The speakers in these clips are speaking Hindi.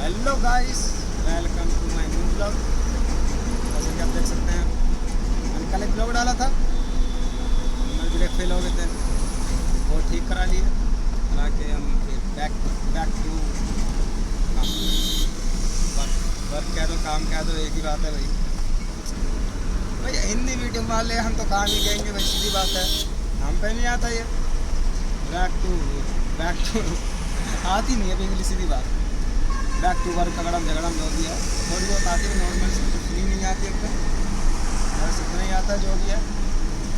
Hello guys, welcome to my new blog. जैसे कि आप देख सकते हैं, मैंने कल एक ब्लॉग डाला था, हमारे ब्रेक फेल हो गए थे, वो ठीक करा लिए, करा के हम फिर बैक टू वर्क कह दो, काम कह दो, एक ही बात है भाई हिंदी मीडियम वाले हम तो काम ही कहेंगे भाई, सीधी बात है। हम पे नहीं आता ये बैक टू आती नहीं है इंग्लिश, सीधी बात। बैक टू वर्क कगड़म झगड़म जो भी है थोड़ी बहुत आती है, नॉर्मल से इतनी नहीं आती एकदम, बस इतना ही आता है जो भी है।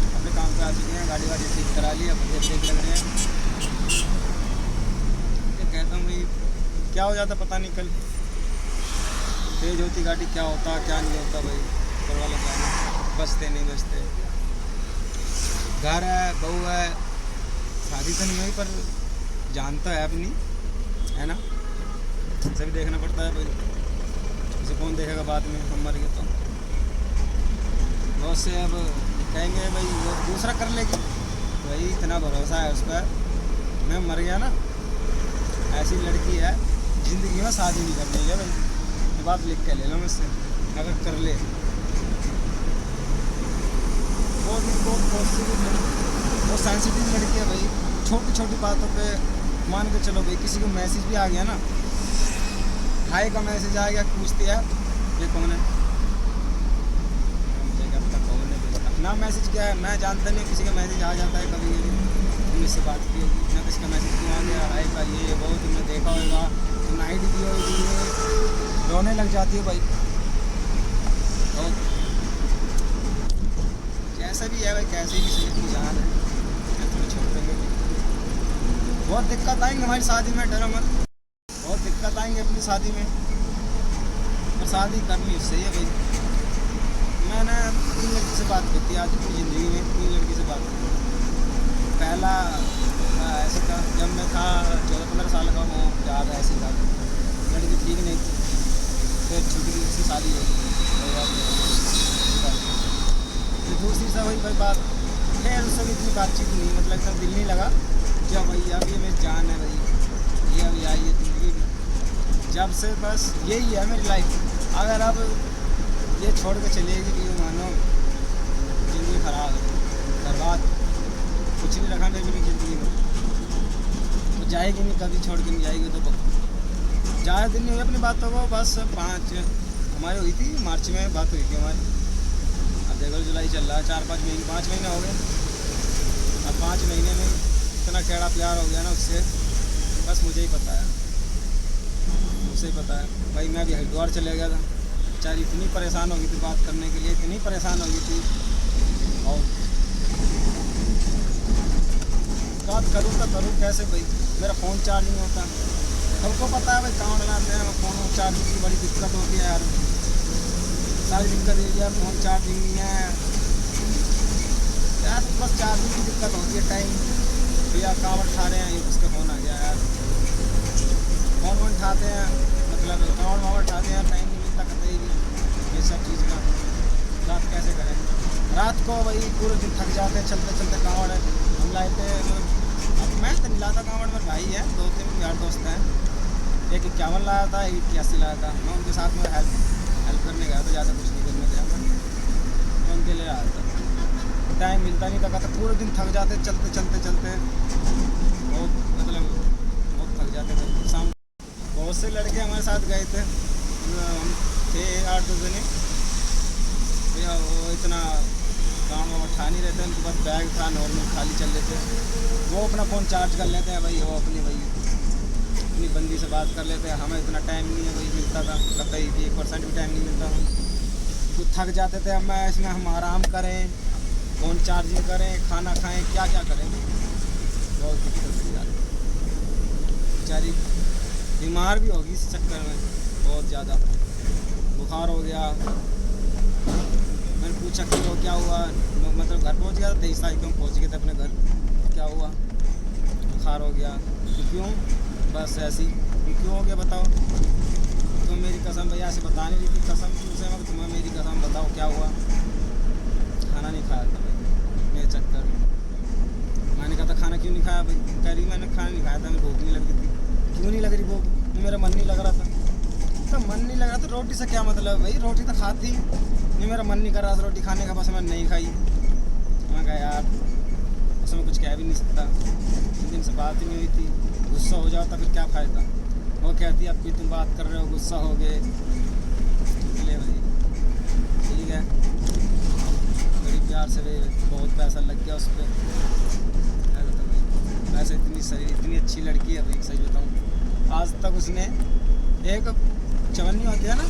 अपने काम पे आ चुके हैं, गाड़ी वाड़ी ठीक करा ली, अब ब्रेक लग रहे हैं। ये कहता हूँ भाई क्या हो जाता पता नहीं, कल तेज़ होती गाड़ी क्या होता क्या नहीं होता भाई, ऊपर वाला जाना, बचते नहीं बचते। घर है, बहू है, शादी तो नहीं हुई पर जानता है अपनी, है ना, इसे भी देखना पड़ता है भाई, इसे कौन देखेगा बाद में, हम मर गए तो। बहुत से अब कहेंगे भाई वो दूसरा कर लेगी, भाई इतना भरोसा है उस पर, मैं मर गया ना, ऐसी लड़की है ज़िंदगी में शादी नहीं करनी है भाई, ये बात लिख के ले लो मुझसे, अगर कर ले वो बहुत सेंसिटिव लड़की है भाई, छोटी छोटी बातों पे मान के चलो भाई, किसी को मैसेज भी आ गया ना, हाई का मैसेज आ गया, पूछती है ये कौन है, मुझे क्या पता कौन है ना, मैसेज क्या है मैं जानता नहीं, किसी का मैसेज आ जाता है कभी, तुमने इससे बात की होगी ना, किसी का मैसेज क्यों आ गया, हाई का ये वो तुमने देखा होगा, तुमने आईडी दी होगी, रोने लग जाती है भाई। तो जैसा भी है भाई, कैसे भी सही अपनी जान है, थोड़ी छोड़ देंगे। बहुत दिक्कत आएंगे हमारी शादी में, डरो मत, बहुत दिक्कत आएंगे अपनी शादी में, और शादी करनी उससे है भाई। मैंने 3 लड़की से बात की थी आज अपनी ज़िंदगी में, 3 लड़की से बात की। पहला ऐसे था जब मैं था 14-15 साल का हूँ, ज़्यादा ऐसी था, लड़की ठीक नहीं थी, फिर छुट्टी उसकी शादी हो गई, फिर दूसरी से वही भाई बात, फिर उससे भी इतनी बातचीत नहीं, मतलब एकदम दिल नहीं लगा, क्या भाई अब ये मेरी जान है भाई, ये अभी आई है ज़िंदगी में, जब से बस यही है मेरी लाइफ। अगर अब ये छोड़ के चलेगी कि मानो ज़िंदगी खराब है, बर्बाद, कुछ नहीं रखा मेरी ज़िंदगी में, तो जाएगी नहीं, कभी छोड़ के नहीं जाएगी। तो ज़्यादा दिन नहीं हुई अपनी बातों को, बस 5 हमारी हुई थी, मार्च में बात हुई थी हमारी, अब देखो जुलाई चल रहा है, 4-5 महीने 5 महीने हो गए, अब 5 महीने में इतना कैड़ा प्यार हो गया ना उससे, बस मुझे ही पता है, मुझे ही पता है भाई। मैं भी हरिद्वार चले गया था, बेचारी इतनी परेशान हो गई थी बात करने के लिए, इतनी परेशान हो गई थी, और बात करूँ तो करूँ कैसे भाई, मेरा फ़ोन चार्ज नहीं होता, सबको पता है भाई, कहाँ बनाते हैं फ़ोन चार्जिंग की बड़ी दिक्कत होती है यार, सारी दिक्कत ये यार, फ़ोन चार्जिंग नहीं है यार, बस चार्जिंग की दिक्कत होती है, टाइम भैया कांवड़ उठा रहे हैं, ये उसका फ़ोन आ गया यार, फ़ोन उठाते हैं, मतलब कांवड़ उठाते हैं, टाइम नहीं मिलता कतई भी, ये सब चीज़ का रात कैसे करें। रात को वही पूरे दिन थक जाते हैं, चलते चलते कांवड़ हम लाए थे, अब मैं तो नहीं लाता कांवड़, मेरे भाई है, 2-3 यार दोस्त हैं, एक 51 लाया था, एक 81 लाया था, मैं उनके साथ में हेल्प करने गया था, ज़्यादा कुछ नहीं करने गया मैं उनके लिए आया था, टाइम मिलता नहीं था, कहता पूरे दिन थक जाते चलते चलते चलते, बहुत मतलब बहुत थक जाते थे। शाम बहुत से लड़के हमारे साथ गए थे, हम थे 8-10 जने भैया, वो इतना काम उठा नहीं रहते, उनके पास बैग था नॉर्मल खाली चल लेते, वो अपना फ़ोन चार्ज कर लेते हैं भाई, वो अपनी अपनी बंदी से बात कर लेते हैं, हमें इतना टाइम नहीं है भाई मिलता था, कतई भी 1% भी टाइम नहीं मिलता था, तो थक जाते थे। अब मैं इसमें हम आराम करें, फ़ोन चार्जिंग करें, खाना खाएं, क्या क्या करें, बहुत दिक्कत हो जाती, बेचारी बीमार भी होगी इस चक्कर में, बहुत ज़्यादा बुखार हो गया। मैंने पूछा कि तो क्या हुआ, मतलब घर पहुंच गया था, 23 तारीख को हम पहुँच गए थे अपने घर, क्या हुआ, बुखार हो गया, क्यों, बस ऐसी क्यों हो गया बताओ, तुम मेरी कसम भैया ऐसे बता नहीं रही थी, कसम तुमसे मैं, तुम्हें मेरी कसम बताओ क्या हुआ, खाना नहीं खाया था भाई मेरे चक्कर में। मैंने कहा था खाना क्यों नहीं खाया भाई, कह रही मैंने खाना नहीं खाया था, मेरी भूख नहीं लग रही थी, क्यों नहीं लग रही भूख, मेरा मन नहीं लग रहा था, उसका मन नहीं लग रहा तो रोटी से क्या मतलब भाई, रोटी तो खाती नहीं, मेरा मन नहीं कर रहा था रोटी खाने का, बस मैंने नहीं खाई। मैं कहा यार उसमें कुछ कह भी नहीं सकता, 3 दिन से बात ही नहीं हुई थी, गुस्सा हो जाता फिर क्या फ़ायदा। वो कहती अब भी तुम बात कर रहे हो गुस्सा हो गए। ले भाई ठीक है, बड़ी प्यार से भाई, बहुत पैसा लग गया उस पर। वैसे इतनी सही इतनी अच्छी लड़की है भाई, सही बताऊँ आज तक उसने एक चवन्नी होती है ना,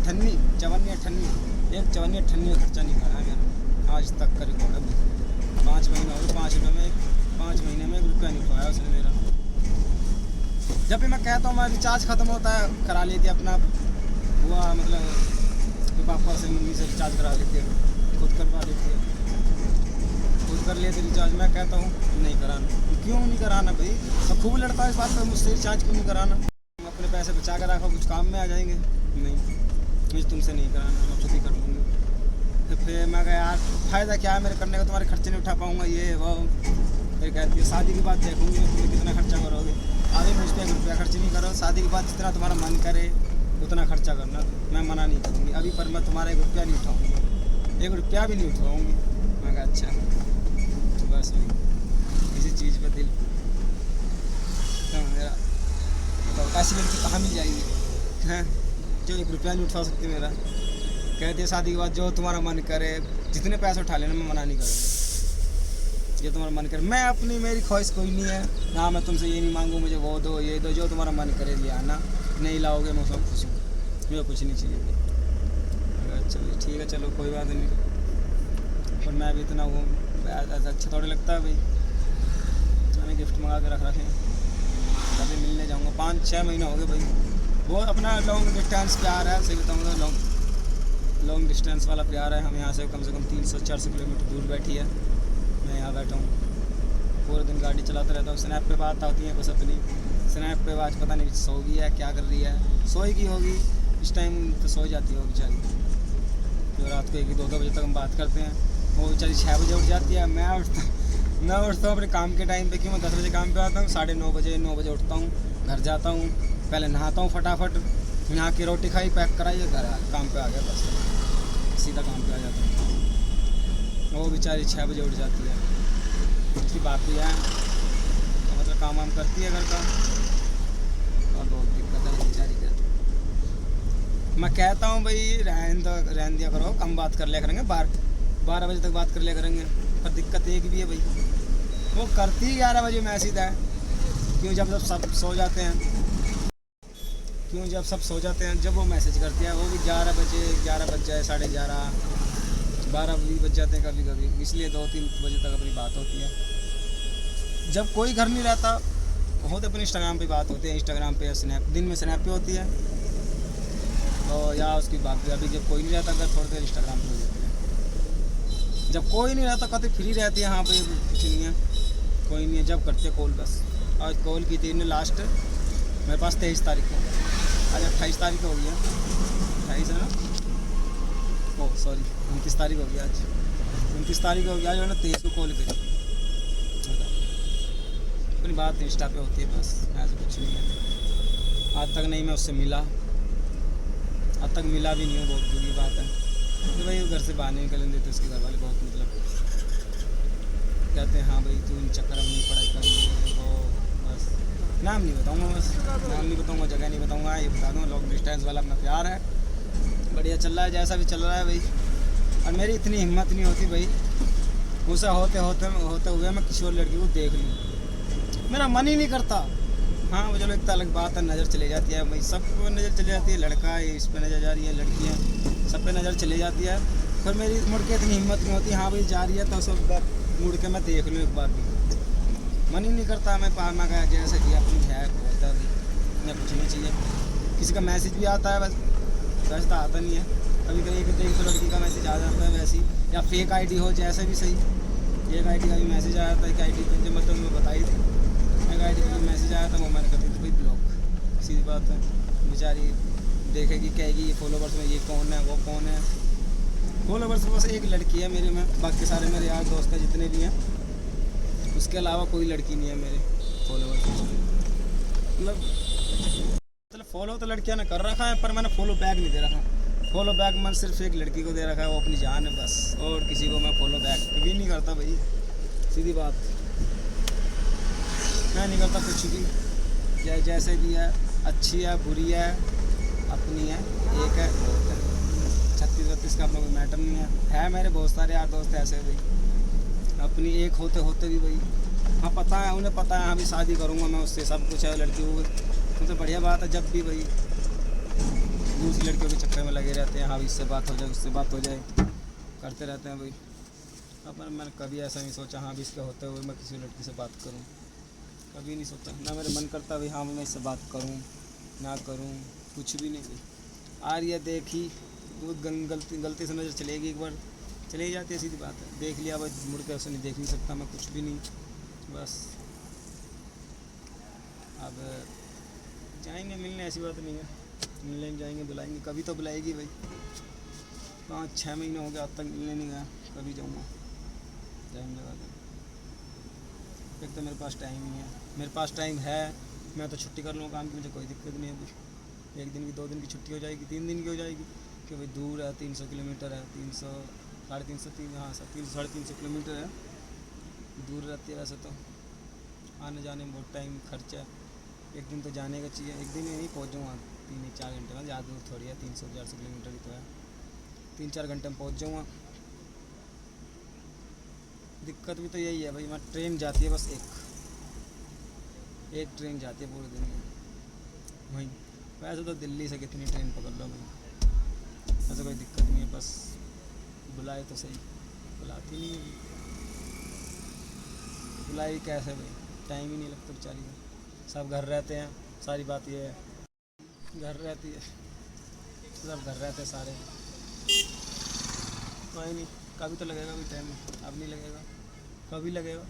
ठन्नी चवन्नी अठन्नी, एक चवन्नी अठन्नी का खर्चा नहीं करा मेरा आज तक का रिकॉर्ड है। 5 महीने हो गए, 5 महीने में 1 रुपया नहीं उठाया उसने मेरा। जब भी मैं कहता हूँ मैं रिचार्ज ख़त्म होता है करा लेती है अपना हुआ, मतलब तो पापा से मम्मी से रिचार्ज करा लेती है, खुद करवा लेती है, खुद कर लेते रिचार्ज। मैं कहता हूँ नहीं कराना, क्यों नहीं कराना भाई, तो खूब लड़ता है इस बात पर मुझसे, रिचार्ज क्यों नहीं कराना, अपने पैसे बचा कर रखो, कुछ काम में आ जाएंगे। नहीं मुझे तुमसे नहीं कराना, मैं खुद ही कर लूँगी। फिर मैं कहा यार फ़ायदा क्या है मेरे करने का, तुम्हारे खर्चे नहीं उठा पाऊँगा ये वो। फिर कहती है शादी की बात देखूँगी मैं, तुम्हें कितना खर्चा करोगे, आगे मुझ पर 1 रुपया खर्च नहीं करो, शादी के बाद जितना तुम्हारा मन करे उतना खर्चा करना, मैं मना नहीं करूँगी अभी, पर मैं तुम्हारा 1 रुपया नहीं उठाऊँगी, 1 रुपया भी नहीं उठवाऊँगी। मैं कहा अच्छा बस किसी चीज़ पर दिल मेरा बताओ, ऐसी लड़की कहाँ मिल जाएगी हैं जो 1 रुपया नहीं उठा सकती मेरा। कहते हैं शादी के बाद जो तुम्हारा मन करे जितने पैसे उठा लेना, मैं मना नहीं करूँगा, जो तुम्हारा मन करे। मैं अपनी मेरी ख्वाहिश कोई नहीं है ना, मैं तुमसे ये नहीं मांगू मुझे वो दो ये दो, जो तुम्हारा मन करे ले आना, नहीं लाओगे मैं उसमें खुश हूँ, मुझे कुछ नहीं चाहिए। अच्छा ठीक है चलो कोई बात नहीं, पर मैं भी इतना वो अच्छा थोड़ा लगता है भाई, मैंने गिफ्ट मंगा के रख रखे, कभी मिलने जाऊँगा। 5-6 महीने हो गए भाई, वो अपना लॉन्ग डिस्टेंस प्यार है, सही बताऊँगा लॉन्ग डिस्टेंस वाला प्यार है। हम यहाँ से कम 300-400 किलोमीटर दूर बैठी है, मैं यहाँ बैठा हूँ, पूरे दिन गाड़ी चलाता रहता हूँ। स्नैप पे बात आती है बस अपनी, स्नैप पे आज पता नहीं सो गई है क्या कर रही है, सोई की होगी इस टाइम तो सो जाती होगी बेचारी, तो रात को 1-2 बजे तक हम बात करते हैं। वो बेचारी 6 बजे उठ जाती है, मैं उठता हूँ अपने काम के टाइम पे, क्यों मैं 10 बजे काम पे आता हूँ, 9:30 बजे 9 बजे उठता हूँ, घर जाता हूँ, पहले नहाता हूँ फटाफट, नहा के रोटी खाई पैक कराइए घर काम पे आ गया, बस सीधा काम पे आ जाता हूँ। वो बेचारी 6 बजे उठ जाती है, उसकी बात ही है तो मतलब काम वाम करती है घर का, और बहुत दिक्कत है बेचारी का। मैं कहता हूँ भाई रहन दिया करो, कम बात कर लिया करेंगे, 12 बजे तक बात कर लिया करेंगे, पर दिक्कत एक भी है भाई, वो करती 11 बजे मैसेज है, क्यों जब सब सो जाते हैं, जब वो मैसेज करती है, वो भी 11 बज जाए 11:30 12 भी बज जाते हैं कभी कभी, इसलिए 2-3 बजे तक अपनी बात होती है। जब कोई घर नहीं रहता होते अपने इंस्टाग्राम पे बात होती है, इंस्टाग्राम पे या स्नैप, दिन में स्नैप पे होती है, तो या उसकी बात भी अभी जब कोई नहीं रहता अगर थोड़ी देर इंस्टाग्राम पे हो जाती है। जब कोई नहीं रहता कभी फ्री रहती है, हाँ भाई कुछ नहीं है कोई नहीं है, जब करते हैं कॉल बस। आज कॉल की थी लास्ट मेरे पास 23 तारीख को, आज 28 तारीख हो गई है, 28 है ना, ओह सॉरी 29 तारीख हो गई आज, 29 तारीख हो गई आज, मैंने 23 को कॉल करी। अपनी बात इंस्टा पे होती है बस, ऐसा कुछ नहीं है। आज तक नहीं मैं उससे मिला, आज तक मिला भी नहीं हूँ, बहुत बुरी बात है कि भाई घर से बाहर नहीं निकलने देते उसके घर वाले, बहुत मतलब कहते हैं हाँ भाई तू इन चक्कर में नहीं पढ़ाई कर रही वो, बस नाम नहीं बताऊँगा, जगह नहीं बताऊँगा, ये बता दूँ लॉन्ग डिस्टेंस वाला अपना प्यार है, बढ़िया चल रहा है, जैसा भी चल रहा है भाई। और मेरी इतनी हिम्मत नहीं होती भाई उसे होते हुए मैं किसी और लड़की को देख लूँ, मेरा मन ही नहीं करता। हाँ वो चलो एक तो अलग बात है, नज़र चले जाती है भाई, सबको नज़र चली जाती है, लड़का है इस पर नज़र जा रही है, लड़कियाँ सब पे नज़र चली जाती है, पर मेरी मुड़ के इतनी हिम्मत नहीं होती, हाँ भाई जा रही है तो सब मुड़ के मैं देख लूँ एक बार भी, मन ही नहीं करता। मैं पामा गया जैसे कि अपनी है होता है, मैं कुछ नहीं चाहिए। किसी का मैसेज भी आता है बस, वैसे तो आता नहीं है, कभी कभी एक तो लड़की का मैसेज आ जाता है वैसे ही, या फेक आईडी हो जैसे भी सही, एक आईडी का भी मैसेज आया था, एक आईडी जो मतलब मैं बताई थी, एक आईडी का भी मैसेज आया था, वो मैंने कर दी थी भाई ब्लॉक, सीधी बात है। बेचारी देखेगी कहेगी ये फॉलोवर्स में ये कौन है वो कौन है, फॉलोवर्स बस एक लड़की है मेरे में, बाकी सारे मेरे यार दोस्त हैं जितने भी हैं, उसके अलावा कोई लड़की नहीं है मेरे फॉलोवर्स। मतलब फॉलो तो लड़कियां ने कर रखा है, पर मैंने फॉलो बैक नहीं दे रखा। फॉलो बैक मैंने सिर्फ एक लड़की को दे रखा है, वो अपनी जान है बस, और किसी को मैं फॉलो बैक कभी नहीं करता भाई, सीधी बात। मैं नहीं करता कुछ भी, जैसे भी है, अच्छी है बुरी है अपनी है, एक है बहुत है, 36-32 का अपना कोई मैटर नहीं है मेरे बहुत सारे यार दोस्त ऐसे भाई, अपनी एक होते होते भी भाई, हाँ पता है उन्हें, पता है हाँ भी शादी करूँगा मैं उससे, सब कुछ है, लड़की को तो बढ़िया बात है। जब भी भाई दूसरी लड़कियों के चक्कर में लगे रहते हैं, हाँ इससे बात हो जाए उससे बात हो जाए, करते रहते हैं भाई। अपन मैंने कभी ऐसा नहीं सोचा हाँ भी इसके होते हुए मैं किसी लड़की से बात करूँ, कभी नहीं सोचा ना, मेरे मन करता भाई हाँ मैं इससे बात करूँ ना करूँ, कुछ भी नहीं भाई। आ रही है देखी, वो गलती से नज़र चलेगी, एक बार चली जाती है, सीधी बात है, देख लिया भाई, मुड़ के उसे नहीं देख नहीं सकता मैं, कुछ भी नहीं बस। अब जाएंगे मिलने, ऐसी बात नहीं है, मिलने जाएंगे, बुलाएंगे, कभी तो बुलाएगी भाई। 5-6 महीने हो गया अब तक मिलने नहीं गया, कभी जाऊँगा, जाएंगे बाद। एक तो मेरे पास टाइम नहीं है, मेरे पास टाइम है मैं तो छुट्टी कर लूँगा काम की, मुझे कोई दिक्कत नहीं है कुछ, 1 दिन की 2 दिन की छुट्टी हो जाएगी, 3 दिन की हो जाएगी, कि भाई दूर है, 300 किलोमीटर है, 300 350 हाँ सर 300-350 किलोमीटर है, दूर रहती है वैसे तो, आने जाने में बहुत टाइम खर्चा है, 1 दिन तो जाने का चाहिए, 1 दिन में नहीं पहुँच जाऊँगा, 3-4 घंटे में, ज़्यादा दूर थोड़ी है, 300-400 किलोमीटर ही तो है, 3-4 घंटे में पहुँच जाऊँगा। दिक्कत भी तो यही है भाई, मैं ट्रेन जाती है बस एक ट्रेन जाती है पूरे दिन में वहीं, वैसे तो दिल्ली से कितनी ट्रेन पकड़ लो भाई, ऐसे कोई दिक्कत नहीं है, बस बुलाए तो सही, बुलाती नहीं है, बुलाई कैसे भाई, टाइम ही नहीं लगता बेचारी को, सब घर रहते हैं, सारी बात ये है, घर रहती है, सब घर रहते हैं सारे, कोई नहीं, कभी तो लगेगा भी टाइम, अब नहीं लगेगा, कभी लगेगा,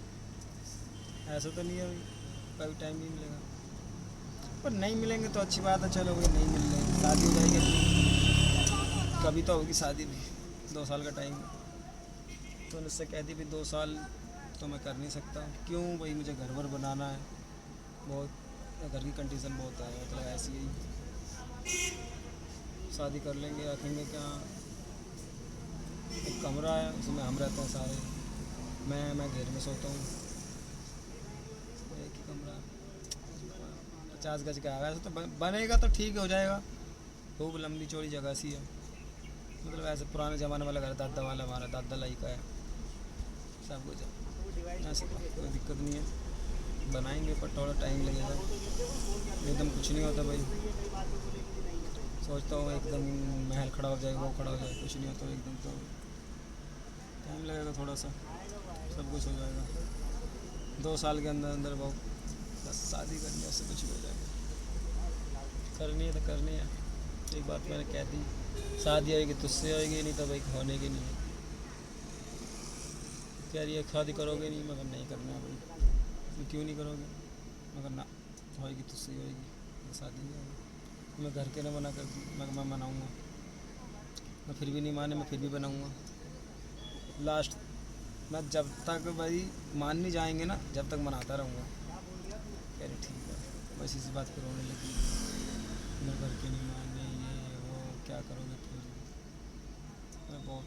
ऐसा तो नहीं है भाई कभी टाइम नहीं मिलेगा, पर नहीं मिलेंगे तो अच्छी बात है, चलो भाई नहीं मिल रहे, शादी हो जाएगी अपनी, कभी तो होगी शादी भी, 2 साल का टाइम है, तो उससे कह दी भी 2 साल तो मैं कर नहीं सकता, क्यों भाई मुझे घर वर बनाना है, बहुत घर की कंडीशन बहुत है, मतलब ऐसी ही शादी कर लेंगे, रखेंगे क्या, एक कमरा है उसमें हम रहते हैं सारे, मैं घेर में सोता हूँ, एक ही कमरा 50 गज का है, वैसे तो बनेगा तो ठीक हो जाएगा, खूब लंबी चौड़ी जगह सी है, मतलब ऐसे पुराने ज़माने वाला घर, दादा वाला, हमारा दादा लाई का है, सब कुछ ऐसे कोई दिक्कत नहीं है, बनाएंगे पर थोड़ा टाइम लगेगा, एकदम कुछ नहीं होता भाई, सोचता हूँ एकदम महल खड़ा हो जाए, वो खड़ा हो जाए, कुछ नहीं होता एकदम, तो टाइम लगेगा थोड़ा सा, सब कुछ हो जाएगा 2 साल के अंदर अंदर, वो बस शादी करनी है, उससे कुछ भी हो जाएगा, करनी है तो करनी है, एक बात मैंने कह दी, शादी होएगी तुझसे होएगी, नहीं तो भाई होने की नहीं है, कह रही है शादी करोगे नहीं, मगर नहीं करना है भाई, क्यों नहीं करोगे, मगर ना होएगी तुझसे होएगी, शादी नहीं होगी, मैं घर के ना मना कर दूँ, मैं मनाऊँगा, मैं फिर भी नहीं माने, मैं फिर भी बनाऊँगा, लास्ट मैं जब तक भाई मान नहीं जाएंगे ना, जब तक मनाता रहूँगा, कह रही ठीक है, बस इसी बात पर रोने लगी, मैं घर के नहीं माने, ये वो क्या करोगे फिर, मैं बहुत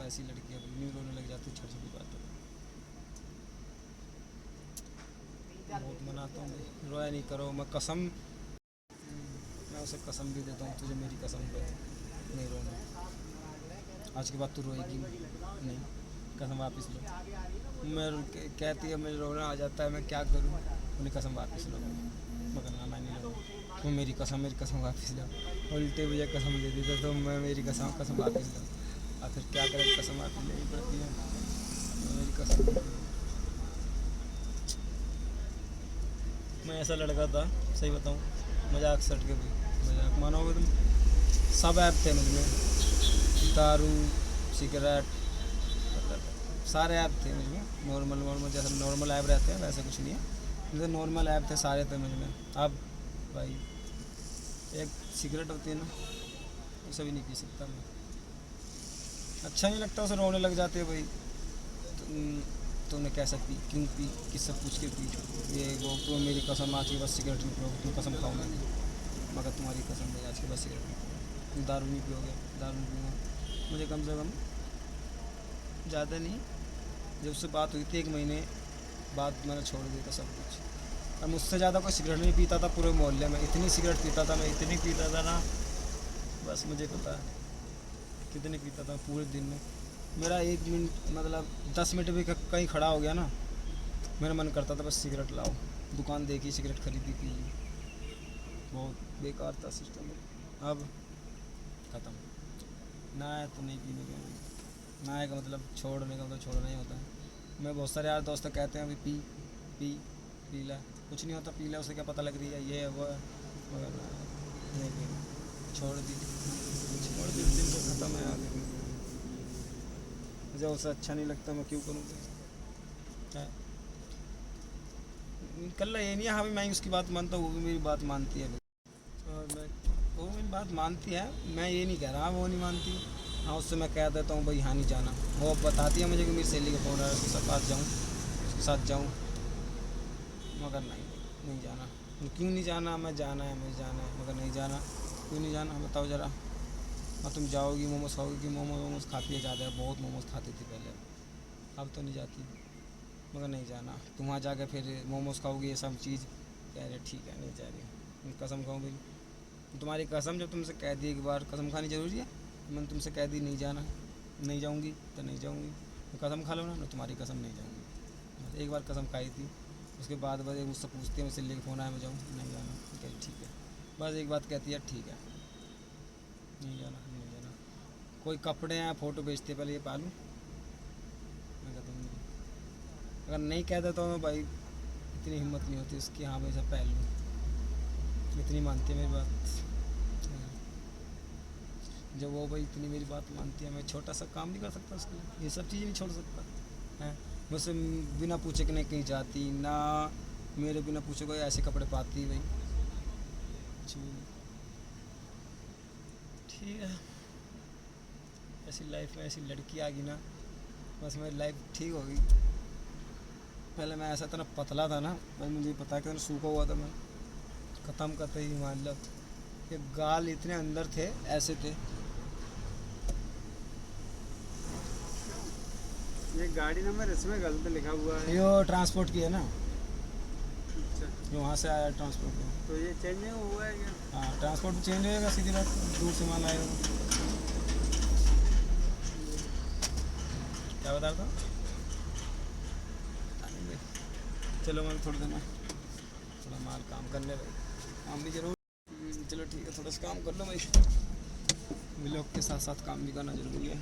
ऐसी लड़की है, नहीं रोने लग जाती छोटी छोटी बात है, बहुत मनाता हूँ भाई, रोया नहीं करो, मैं कसम, मैं उसे कसम भी देता हूँ, तुझे मेरी कसम पे नहीं रोना, आज के बाद तू रोएगी नहीं, कसम वापस लो, मैं कहती है मुझे रोना आ जाता है, मैं क्या करूँ, उन्हें कसम वापस लो, मगर ना मैं नहीं लूँगा, तुम मेरी कसम वापस लो, उल्टे मुझे कसम दे दी तो मैं मेरी कसम वापस लो, और फिर क्या करें, कसम वापस लेनी पड़ती है, मेरी कसम, मैं ऐसा लड़का था, सही बताऊँ, मजाक सट के भी, मजाक मानोगे तुम, सब ऐप थे मुझमें, दारू सिगरेट मतलब सारे ऐप थे मुझमें, नॉर्मल जैसे नॉर्मल ऐप रहते हैं वैसे कुछ नहीं है, जैसे नॉर्मल ऐप थे सारे थे मुझमें, अब भाई एक सिगरेट होती है ना, उसे भी नहीं पी सकता मैं, अच्छा नहीं लगता, उसे रोने लग जाते हैं भाई, तुमने कैसा पी, क्यों पी, किससे पूछ के पी, ये वो, तो मेरी कसम आती है बस सिगरेट नहीं पियो, तुम कसम खाओ, मैंने मगर तुम्हारी कसम भाई आज के बाद सिगरेट नहीं पीऊँगा, दारू नहीं पियोगे, दारू नहीं पीऊँगा। मुझे कम से कम ज़्यादा नहीं, जब उससे बात हुई थी 1 महीने बाद मैंने छोड़ दिया था सब कुछ। और मुझसे ज़्यादा कोई सिगरेट नहीं पीता था पूरे मोहल्ले में, इतनी सिगरेट पीता था मैं, इतनी पीता था ना, बस मुझे पता है कितनी पीता था पूरे दिन में। मेरा 1 मिनट मतलब 10 मिनट भी कहीं खड़ा हो गया ना, मेरा मन करता था बस सिगरेट लाओ, दुकान देखी सिगरेट खरीदी पी ली। बहुत बेकार था सिस्टम। अब ख़त्म, ना है तो नहीं पीने का, ना है का मतलब छोड़ने का मतलब छोड़ना ही होता है। मैं बहुत सारे यार दोस्त कहते हैं अभी पी पी पी ला, कुछ नहीं होता, पी ला, उसे क्या पता लग रही है ये है वो है, मगर नहीं पीना, छोड़ दी दिन तो ख़त्म है। आगे मुझे उससे अच्छा नहीं लगता, मैं क्यों करूँगा। कल ये नहीं है हाँ भी मैं उसकी बात मानता हूँ, वो भी मेरी बात मानती है, और मैं वो मेरी बात मानती है, मैं ये नहीं कह रहा वो नहीं मानती। हाँ उससे मैं कह देता हूँ भाई हाँ नहीं जाना, वो बताती है मुझे कि मेरी सहेली का फ़ोन है, उसके साथ जाऊँ, उसके साथ जाऊँ, मगर नहीं जाना। क्यों नहीं जाना, मैं जाना है मुझे जाना है, मगर नहीं जाना। क्यों नहीं जाना बताओ ज़रा। और तुम जाओगी मोमोज खाओगी, कि मोमोज खाती है ज़्यादा, बहुत मोमोज खाती थी पहले, अब तो नहीं जाती, मगर नहीं जाना। तुम वहाँ जाकर फिर मोमोज खाओगी ये सब चीज़, कह रहे ठीक है नहीं जा रही, कसम खाऊँ भाई तुम्हारी कसम, जब तुमसे कह दी एक बार कसम खानी ज़रूरी है, मैंने तुमसे कह दी नहीं जाना, नहीं जाऊँगी तो नहीं जाऊँगी, तो कसम खा लो ना, तुम्हारी कसम नहीं जाऊँगी। एक बार कसम खाई थी, उसके बाद बस मुझसे पूछती है मुझसे लेके फ़ोन आया मैं जाऊँ, नहीं जाना, ठीक है, बस एक बात कहती है ठीक है नहीं जाना नहीं जाना। कोई कपड़े हैं फ़ोटो भेजते पहले ये पालूँ, मैं कहता हूँ नहीं, अगर नहीं कहता तो मैं भाई इतनी हिम्मत नहीं होती उसकी, हाँ भाई सब पहन लूँ, इतनी मानती है मेरी बात। जब वो भाई इतनी मेरी बात मानती है, मैं छोटा सा काम नहीं कर सकता उसके लिए, ये सब चीज़ें नहीं छोड़ सकता है। मुझसे बिना पूछे कि नहीं कहीं जाती ना, मेरे बिना पूछे कोई ऐसे कपड़े पाती भाई, ठीक है। ऐसी लाइफ में ऐसी लड़की आ गई ना, बस मेरी लाइफ ठीक होगी। पहले मैं ऐसा इतना पतला था ना भाई, मुझे पता है कि सूखा हुआ था मैं, ख़त्म करते ही मतलब ये गाल इतने अंदर थे, ऐसे थे। ये गाड़ी नंबर इसमें गलत लिखा हुआ है, यो ट्रांसपोर्ट की है ना, अच्छा जो वहाँ से आया ट्रांसपोर्ट में। तो ये चेंज नहीं हुआ है क्या? हाँ ट्रांसपोर्ट चेंज होएगा, सीधी बात, दूर से माल आएगा। क्या बता रहा था, चलो मैं थोड़ी देर में थोड़ा माल काम कर ले भाई, काम भी जरूर, चलो ठीक है थोड़ा सा काम कर लो भाई, व्लॉग के साथ साथ काम भी करना जरूरी है।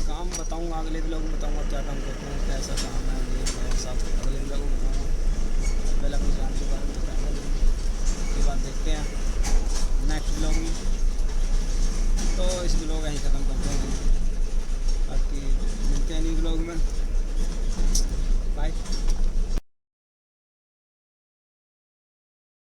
काम बताऊँगा अगले व्लॉग में, बताऊँगा क्या काम करता हूँ, कैसा काम है ये साथ अगले व्लॉग में बताऊँगा। पहले अपनी जान के बारे में बताऊँगा, उसके बाद देखते हैं नेक्स्ट व्लॉग में। तो इस व्लॉग यहीं ख़त्म करते हैं, बाकी मिलते हैं नहीं व्लॉग में।